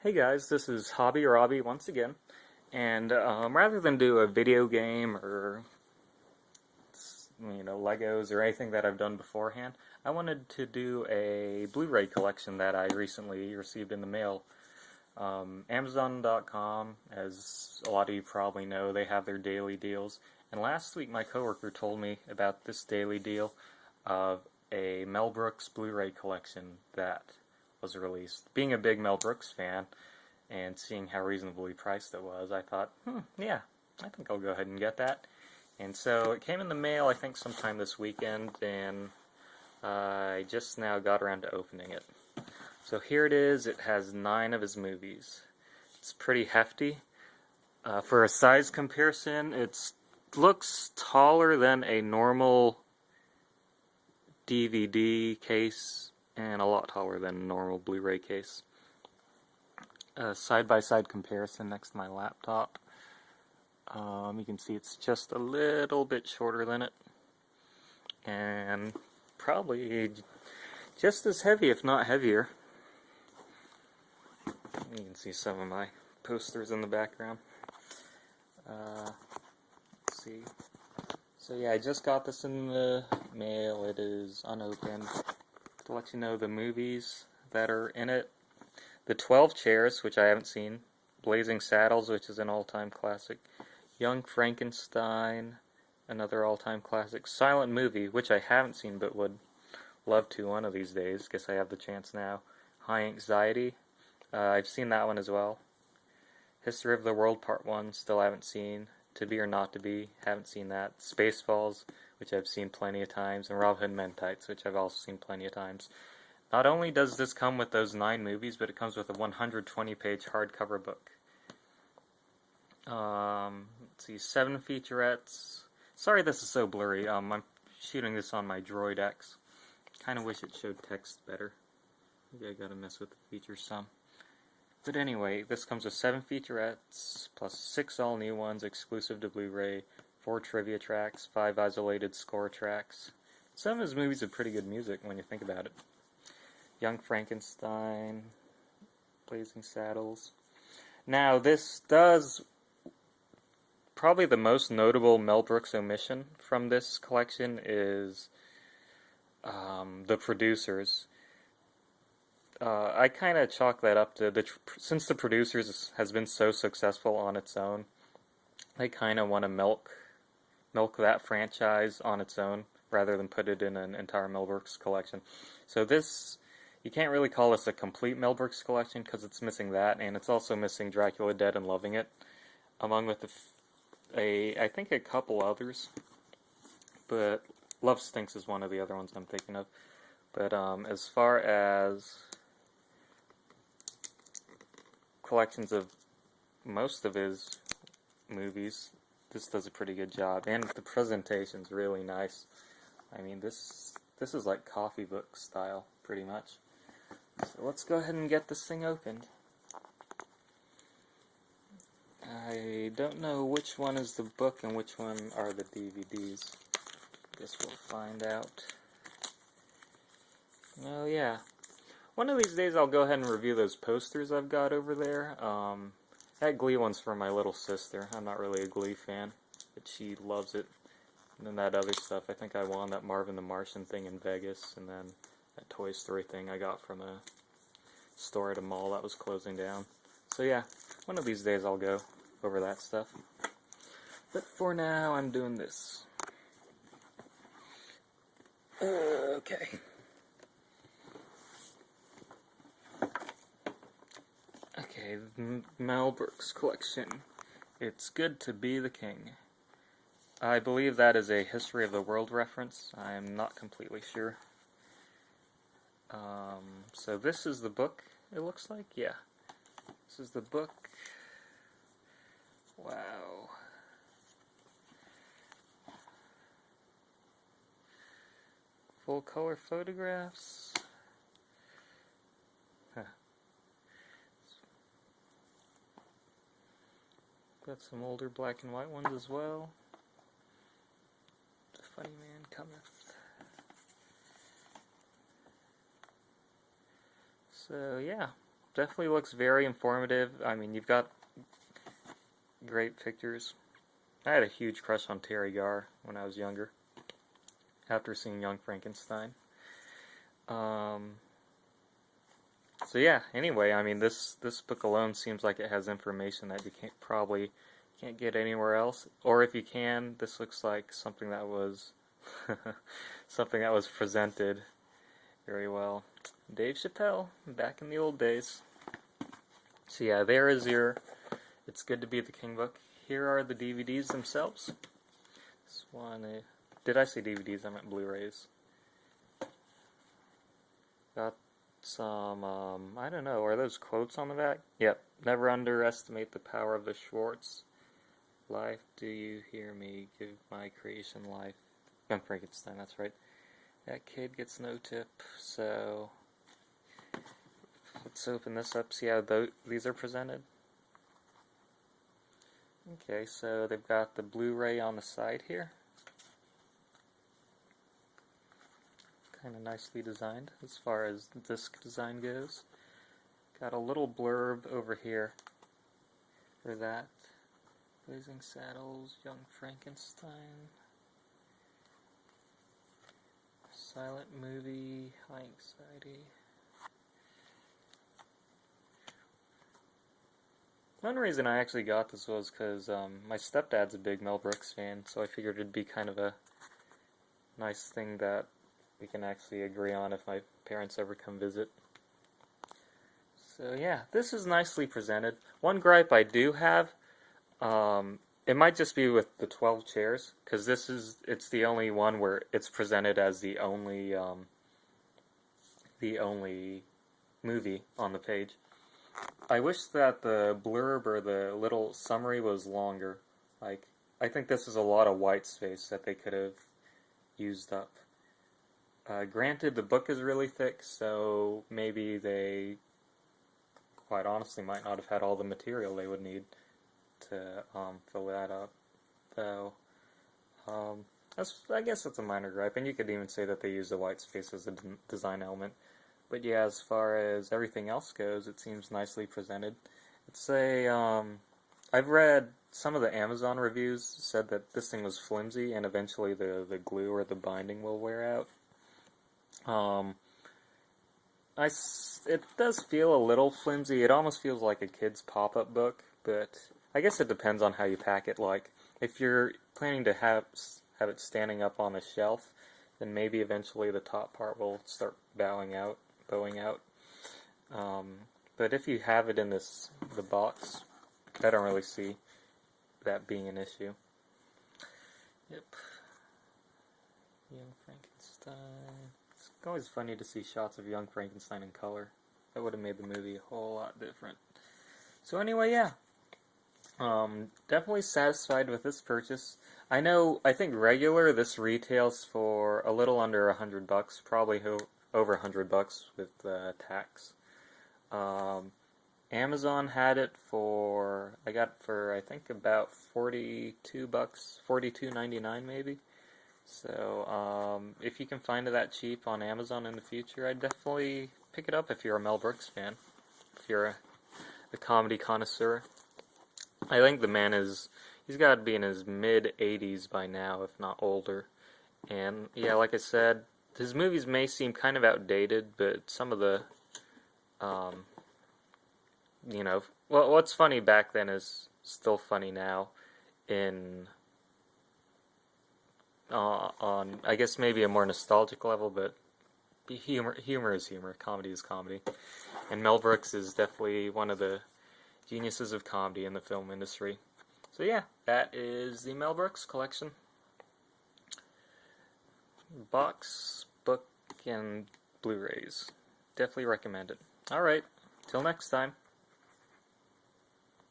Hey guys, this is Hobby Robbie once again, and rather than do a video game or Legos or anything that I've done beforehand, I wanted to do a Blu-ray collection that I recently received in the mail. Amazon.com, as a lot of you probably know, they have their daily deals, and last week my coworker told me about this daily deal of a Mel Brooks Blu-ray collection that was released. Being a big Mel Brooks fan and seeing how reasonably priced it was, I thought, yeah, I think I'll go ahead and get that. And so it came in the mail, I think, sometime this weekend, and I just now got around to opening it. So here it is. It has 9 of his movies. It's pretty hefty. For a size comparison, it looks taller than a normal DVD case and a lot taller than a normal Blu-ray case. Side-by-side comparison next to my laptop. You can see it's just a little bit shorter than it, and probably just as heavy, if not heavier. You can see some of my posters in the background. Let's see. So yeah, I just got this in the mail. It is unopened. To let you know the movies that are in it: The 12 Chairs, which I haven't seen; Blazing Saddles, which is an all-time classic; Young Frankenstein, another all-time classic; Silent Movie, which I haven't seen but would love to one of these days. Guess I have the chance now. High Anxiety, I've seen that one as well. History of the World Part 1, still haven't seen. To Be or Not to Be, haven't seen that. Spaceballs, which I've seen plenty of times, and Robin Hood Men Tights, which I've also seen plenty of times. Not only does this come with those 9 movies, but it comes with a 120-page hardcover book. Let's see, 7 featurettes. Sorry this is so blurry. I'm shooting this on my Droid X. Kind of wish it showed text better. Maybe I gotta mess with the features some. But anyway, this comes with 7 featurettes, plus 6 all-new ones exclusive to Blu-ray, 4 trivia tracks, 5 isolated score tracks. Some of his movies have pretty good music when you think about it. Young Frankenstein, Blazing Saddles. Now, this does... Probably the most notable Mel Brooks omission from this collection is the producers. I kind of chalk that up to since the producers has been so successful on its own, they kind of want to milk that franchise on its own rather than put it in an entire Mel Brooks collection. So this, you can't really call this a complete Mel Brooks collection because it's missing that, and it's also missing Dracula Dead and Loving It, along with I think a couple others, but Love Stinks is one of the other ones I'm thinking of. But as far as collections of most of his movies, this does a pretty good job, and the presentation's really nice. I mean, this is like coffee book style, pretty much. So let's go ahead and get this thing opened. I don't know which one is the book and which one are the DVDs. Guess we'll find out. Oh yeah. One of these days I'll go ahead and review those posters I've got over there. That Glee one's for my little sister. I'm not really a Glee fan, but she loves it. And then that other stuff, I think I won that Marvin the Martian thing in Vegas, and then that Toy Story thing I got from a store at a mall that was closing down. So yeah, one of these days I'll go over that stuff. But for now, I'm doing this. Okay. Okay, Mel Brooks Collection. It's Good to Be the King. I believe that is a History of the World reference. I'm not completely sure. So this is the book, it looks like? Yeah. This is the book. Wow. Full color photographs. Huh. Got some older black and white ones as well. The Funny Man Cometh. So yeah, definitely looks very informative. I mean, you've got great pictures. I had a huge crush on Terry Garr when I was younger, after seeing Young Frankenstein. So yeah, anyway, I mean, this book alone seems like it has information that you probably can't get anywhere else. Or if you can, this looks like something that was something that was presented very well. Dave Chappelle, back in the old days. So yeah, there is your It's Good to Be the King book. Here are the DVDs themselves. This one, did I say DVDs? I meant Blu-rays. Got some, I don't know, are those quotes on the back? Yep. Never underestimate the power of the Schwartz. Life, do you hear me? Give my creation life. Young Frankenstein, that's right. That kid gets no tip, so let's open this up, see how these are presented. Okay, so they've got the Blu-ray on the side here. Kind of nicely designed as far as disc design goes. Got a little blurb over here for that. Blazing Saddles, Young Frankenstein, silent movie, high anxiety. One reason I actually got this was because my stepdad's a big Mel Brooks fan, so I figured it'd be kind of a nice thing that we can actually agree on if my parents ever come visit. So yeah, this is nicely presented. One gripe I do have, it might just be with the 12 chairs, because it's the only one where it's presented as the only movie on the page. I wish that the blurb or the little summary was longer. Like, I think this is a lot of white space that they could have used up. Granted, the book is really thick, so maybe they, quite honestly, might not have had all the material they would need to fill that up. So, I guess that's a minor gripe, and you could even say that they use the white space as a design element. But yeah, as far as everything else goes, it seems nicely presented. It's I've read some of the Amazon reviews said that this thing was flimsy, and eventually the glue or the binding will wear out. It does feel a little flimsy. It almost feels like a kid's pop-up book, but I guess it depends on how you pack it. Like, if you're planning to have it standing up on a shelf, then maybe eventually the top part will start bowing out. But if you have it in the box, I don't really see that being an issue. Yep. Young Frankenstein. It's always funny to see shots of Young Frankenstein in color. That would have made the movie a whole lot different. So anyway, yeah. Definitely satisfied with this purchase. I think regular this retails for a little under $100, probably over $100 with tax. Amazon had it I got it for I think about $42, $42.99 maybe. So if you can find it that cheap on Amazon in the future, I'd definitely pick it up if you're a Mel Brooks fan. If you're a comedy connoisseur. I think the man he's got to be in his mid-80s by now, if not older. And yeah, like I said, his movies may seem kind of outdated, but some of the, what's funny back then is still funny now on, I guess, maybe a more nostalgic level, but humor is humor, comedy is comedy. And Mel Brooks is definitely one of the geniuses of comedy in the film industry. So yeah, that is the Mel Brooks Collection. Box, book, and Blu-rays. Definitely recommend it. Alright, till next time.